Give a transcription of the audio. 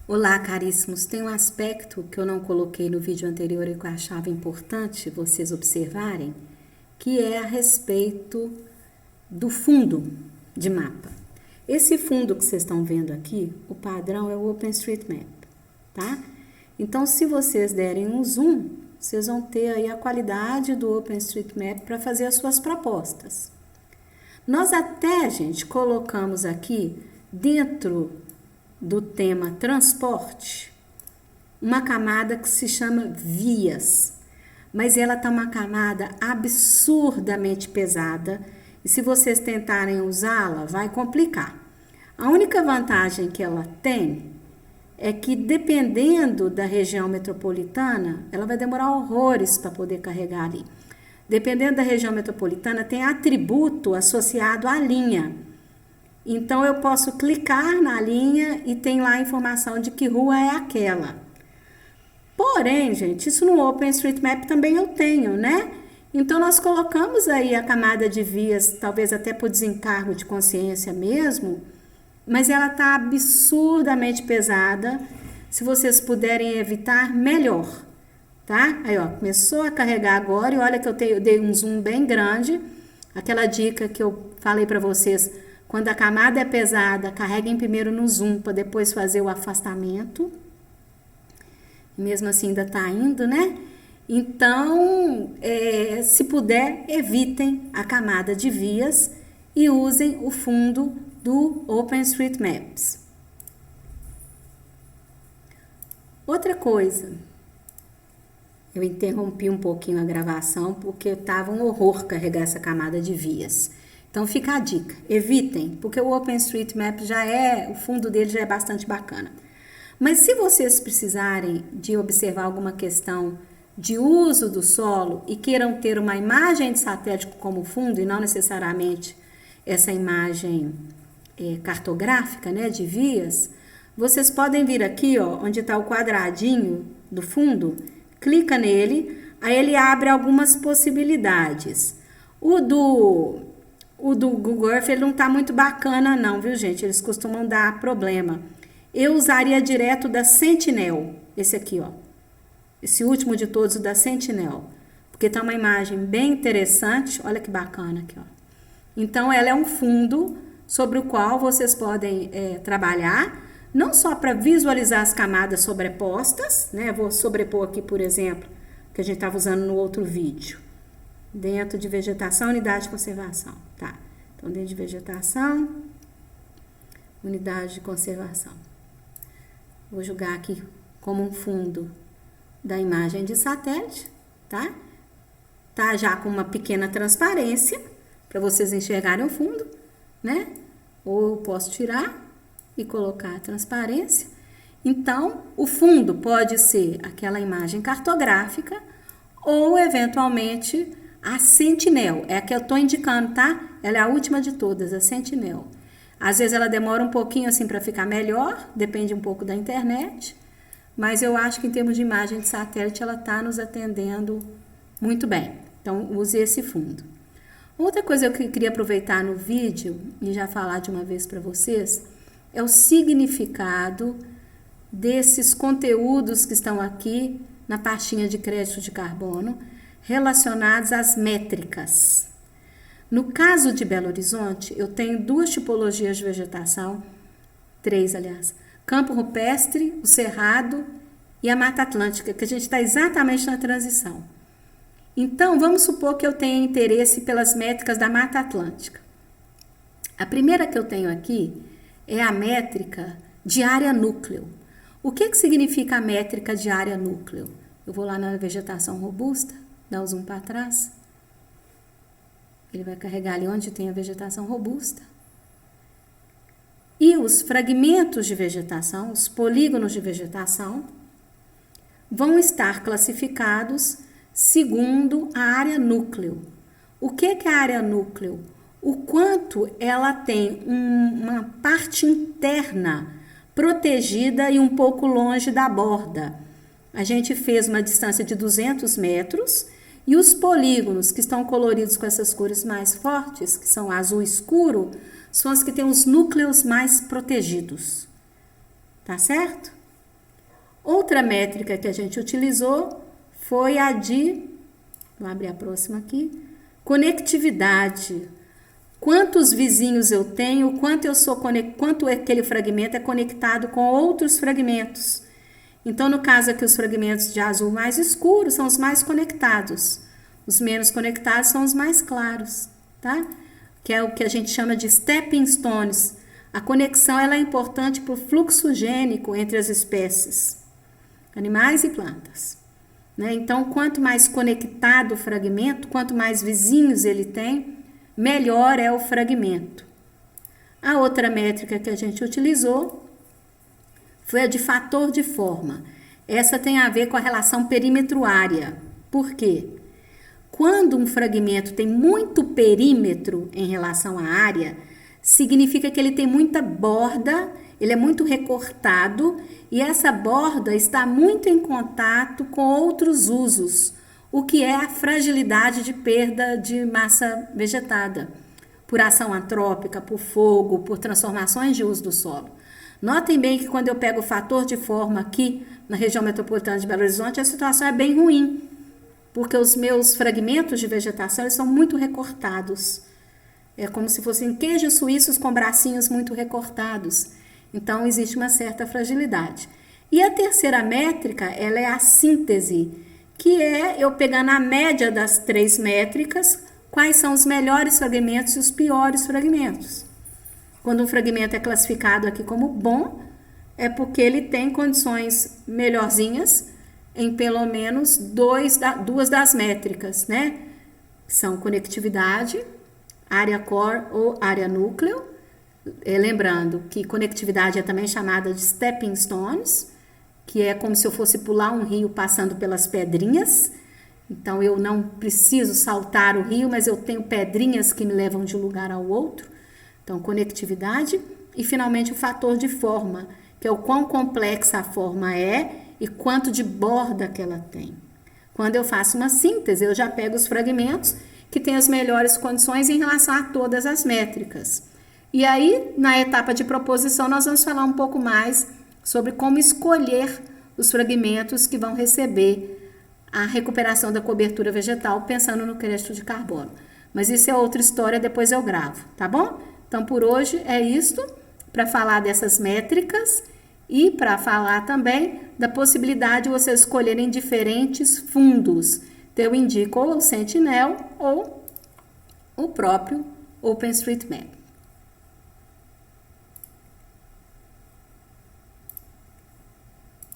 Olá, caríssimos. Tem um aspecto que eu não coloquei no vídeo anterior e que eu achava importante vocês observarem, que é a respeito do fundo de mapa. Esse fundo que vocês estão vendo aqui, o padrão é o OpenStreetMap, tá? Então, se vocês derem um zoom, vocês vão ter aí a qualidade do OpenStreetMap para fazer as suas propostas. Nós até, gente, colocamos aqui dentro do tema transporte uma camada que se chama vias, mas ela tá uma camada absurdamente pesada e se vocês tentarem usá-la vai complicar. A única vantagem que ela tem é que dependendo da região metropolitana, ela vai demorar horrores para poder carregar ali. Dependendo da região metropolitana, tem atributo associado à linha. Então, eu posso clicar na linha e tem lá a informação de que rua é aquela. Porém, gente, isso no OpenStreetMap também eu tenho, né? Então, nós colocamos aí a camada de vias, talvez até por desencargo de consciência mesmo, mas ela está absurdamente pesada. Se vocês puderem evitar, melhor, tá? Aí, ó, começou a carregar agora e olha que eu dei um zoom bem grande. Aquela dica que eu falei para vocês, quando a camada é pesada, carreguem primeiro no zoom para depois fazer o afastamento. Mesmo assim ainda está indo, né? Então, se puder, evitem a camada de vias e usem o fundo do OpenStreetMaps. Outra coisa, eu interrompi um pouquinho a gravação porque estava um horror carregar essa camada de vias. Então fica a dica, evitem, porque o OpenStreetMap o fundo dele já é bastante bacana. Mas se vocês precisarem de observar alguma questão de uso do solo e queiram ter uma imagem de satélite como fundo e não necessariamente essa imagem cartográfica, né, de vias, vocês podem vir aqui, ó, onde está o quadradinho do fundo, clica nele, aí ele abre algumas possibilidades. O do Google Earth ele não está muito bacana não, viu gente? Eles costumam dar problema. Eu usaria direto da Sentinel, esse aqui, ó. Esse último de todos, o da Sentinel. Porque tá uma imagem bem interessante, olha que bacana aqui, ó. Então, ela é um fundo sobre o qual vocês podem trabalhar, não só para visualizar as camadas sobrepostas, né? Vou sobrepor aqui, por exemplo, que a gente estava usando no outro vídeo. Dentro de vegetação, unidade de conservação, tá? Então, dentro de vegetação, unidade de conservação. Vou jogar aqui como um fundo da imagem de satélite, tá? Tá já com uma pequena transparência, para vocês enxergarem o fundo, né? Ou eu posso tirar e colocar a transparência. Então, o fundo pode ser aquela imagem cartográfica ou, eventualmente, a Sentinel, é a que eu estou indicando, tá? Ela é a última de todas, a Sentinel. Às vezes ela demora um pouquinho assim para ficar melhor, depende um pouco da internet, mas eu acho que em termos de imagem de satélite ela está nos atendendo muito bem. Então, use esse fundo. Outra coisa que eu queria aproveitar no vídeo e já falar de uma vez para vocês é o significado desses conteúdos que estão aqui na pastinha de crédito de carbono, relacionados às métricas. No caso de Belo Horizonte, eu tenho duas tipologias de vegetação, três, aliás, campo rupestre, o cerrado e a Mata Atlântica, que a gente está exatamente na transição. Então, vamos supor que eu tenha interesse pelas métricas da Mata Atlântica. A primeira que eu tenho aqui é a métrica de área núcleo. O que significa a métrica de área núcleo? Eu vou lá na vegetação robusta, dá o zoom para trás. Ele vai carregar ali onde tem a vegetação robusta. E os fragmentos de vegetação, os polígonos de vegetação, vão estar classificados segundo a área núcleo. O que é a área núcleo? O quanto ela tem uma parte interna protegida e um pouco longe da borda. A gente fez uma distância de 200 metros e os polígonos que estão coloridos com essas cores mais fortes, que são azul escuro, são as que têm os núcleos mais protegidos. Tá certo? Outra métrica que a gente utilizou foi a de, vou abrir a próxima aqui, conectividade. Quantos vizinhos eu tenho, quanto aquele fragmento é conectado com outros fragmentos. Então, no caso aqui, os fragmentos de azul mais escuro são os mais conectados. Os menos conectados são os mais claros, tá? Que é o que a gente chama de stepping stones. A conexão ela é importante para o fluxo gênico entre as espécies, animais e plantas. Né? Então, quanto mais conectado o fragmento, quanto mais vizinhos ele tem, melhor é o fragmento. A outra métrica que a gente utilizou foi a de fator de forma. Essa tem a ver com a relação perímetro-área. Por quê? Quando um fragmento tem muito perímetro em relação à área, significa que ele tem muita borda, ele é muito recortado e essa borda está muito em contato com outros usos, o que é a fragilidade de perda de massa vegetada, por ação antrópica, por fogo, por transformações de uso do solo. Notem bem que quando eu pego o fator de forma aqui na região metropolitana de Belo Horizonte, a situação é bem ruim, porque os meus fragmentos de vegetação eles são muito recortados. É como se fossem queijos suíços com bracinhos muito recortados. Então, existe uma certa fragilidade. E a terceira métrica, ela é a síntese, que é eu pegar na média das 3 métricas quais são os melhores fragmentos e os piores fragmentos. Quando um fragmento é classificado aqui como bom, é porque ele tem condições melhorzinhas em pelo menos 2 das métricas, né? São conectividade, área core ou área núcleo. Lembrando que conectividade é também chamada de stepping stones, que é como se eu fosse pular um rio passando pelas pedrinhas. Então, eu não preciso saltar o rio, mas eu tenho pedrinhas que me levam de um lugar ao outro. Então, conectividade. E, finalmente, o fator de forma, que é o quão complexa a forma é e quanto de borda que ela tem. Quando eu faço uma síntese, eu já pego os fragmentos que têm as melhores condições em relação a todas as métricas. E aí, na etapa de proposição, nós vamos falar um pouco mais sobre como escolher os fragmentos que vão receber a recuperação da cobertura vegetal, pensando no crédito de carbono. Mas isso é outra história, depois eu gravo, tá bom? Então, por hoje é isto, para falar dessas métricas e para falar também da possibilidade de vocês escolherem diferentes fundos. Então, eu indico ou o Sentinel ou o próprio OpenStreetMap.